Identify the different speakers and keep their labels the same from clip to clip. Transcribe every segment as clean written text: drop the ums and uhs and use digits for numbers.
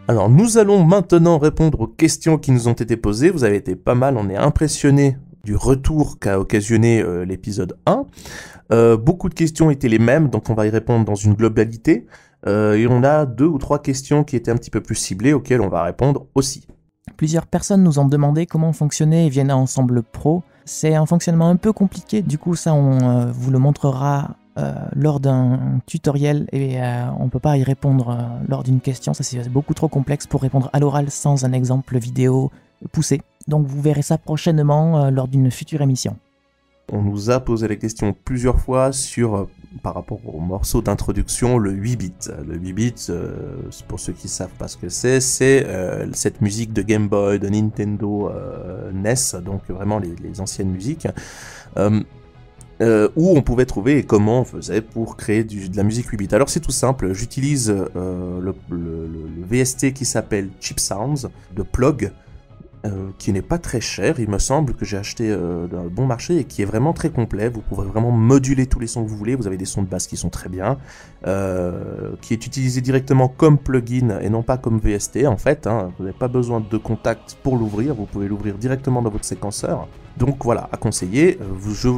Speaker 1: Alors nous allons maintenant répondre aux questions qui nous ont été posées. Vous avez été pas mal, on est impressionnés du retour qu'a occasionné l'épisode 1. Beaucoup de questions étaient les mêmes, donc on va y répondre dans une globalité. Et on a 2 ou 3 questions qui étaient un petit peu plus ciblées, auxquelles on va répondre aussi.
Speaker 2: Plusieurs personnes nous ont demandé comment fonctionnait Vienna Ensemble Pro. C'est un fonctionnement un peu compliqué, du coup ça on vous le montrera lors d'un tutoriel et on ne peut pas y répondre lors d'une question, ça c'est beaucoup trop complexe pour répondre à l'oral sans un exemple vidéo poussé. Donc vous verrez ça prochainement lors d'une future émission.
Speaker 1: On nous a posé la question plusieurs fois sur, par rapport au morceau d'introduction, le 8 bits. Le 8 bits, pour ceux qui savent pas ce que c'est cette musique de Game Boy, de Nintendo NES, donc vraiment les anciennes musiques, où on pouvait trouver et comment on faisait pour créer de la musique 8 bits. Alors c'est tout simple, j'utilise le VST qui s'appelle Cheap Sounds, de Plug, qui n'est pas très cher, il me semble, que j'ai acheté d'un bon marché et qui est vraiment très complet. Vous pouvez vraiment moduler tous les sons que vous voulez, vous avez des sons de basse qui sont très bien, qui est utilisé directement comme plugin et non pas comme VST en fait, hein. Vous n'avez pas besoin de contact pour l'ouvrir, vous pouvez l'ouvrir directement dans votre séquenceur. Donc voilà, à conseiller,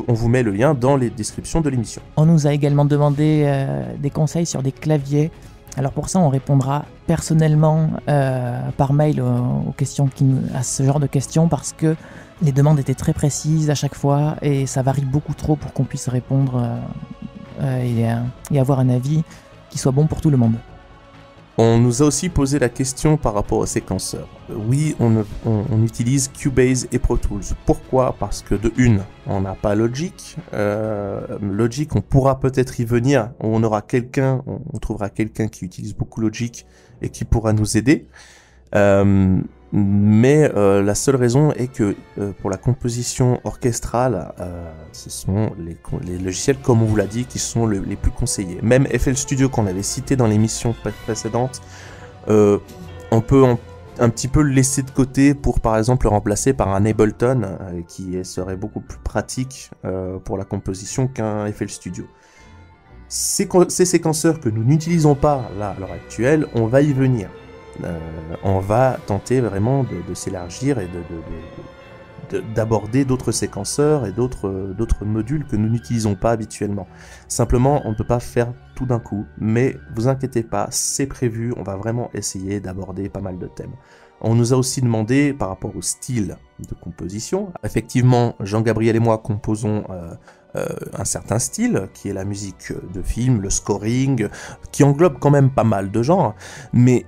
Speaker 1: on vous met le lien dans les descriptions de l'émission.
Speaker 2: On nous a également demandé des conseils sur des claviers. Alors pour ça, on répondra personnellement par mail à ce genre de questions parce que les demandes étaient très précises à chaque fois et ça varie beaucoup trop pour qu'on puisse répondre et avoir un avis qui soit bon pour tout le monde.
Speaker 1: On nous a aussi posé la question par rapport au séquenceur. Oui, on utilise Cubase et Pro Tools. Pourquoi? Parce que de une, on n'a pas Logic. Logic, on pourra peut-être y venir. On trouvera quelqu'un qui utilise beaucoup Logic et qui pourra nous aider. Mais la seule raison est que pour la composition orchestrale, ce sont les logiciels, comme on vous l'a dit, qui sont les plus conseillés. Même FL Studio qu'on avait cité dans l'émission précédente, on peut un petit peu le laisser de côté pour par exemple le remplacer par un Ableton qui serait beaucoup plus pratique pour la composition qu'un FL Studio. Ces séquenceurs que nous n'utilisons pas là à l'heure actuelle, on va y venir. On va tenter vraiment de s'élargir et d'aborder d'autres séquenceurs et d'autres modules que nous n'utilisons pas habituellement. Simplement, on ne peut pas faire tout d'un coup, mais vous inquiétez pas, c'est prévu, on va vraiment essayer d'aborder pas mal de thèmes. On nous a aussi demandé par rapport au style de composition. Effectivement, Jean-Gabriel et moi composons un certain style, qui est la musique de film, le scoring, qui englobe quand même pas mal de genres, mais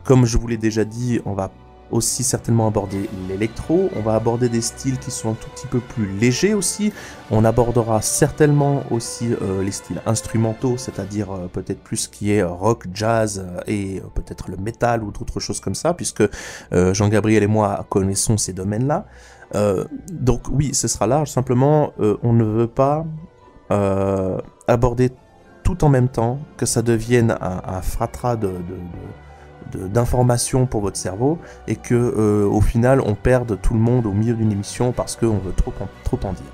Speaker 1: comme je vous l'ai déjà dit, on va aussi certainement aborder l'électro, on va aborder des styles qui sont un tout petit peu plus légers aussi, on abordera certainement aussi les styles instrumentaux, c'est-à-dire peut-être plus ce qui est rock, jazz et peut-être le métal ou d'autres choses comme ça, puisque Jean-Gabriel et moi connaissons ces domaines-là. Donc oui, ce sera large, simplement on ne veut pas aborder tout en même temps, que ça devienne un fratras d'informations pour votre cerveau et que au final on perde tout le monde au milieu d'une émission parce qu'on veut trop en dire.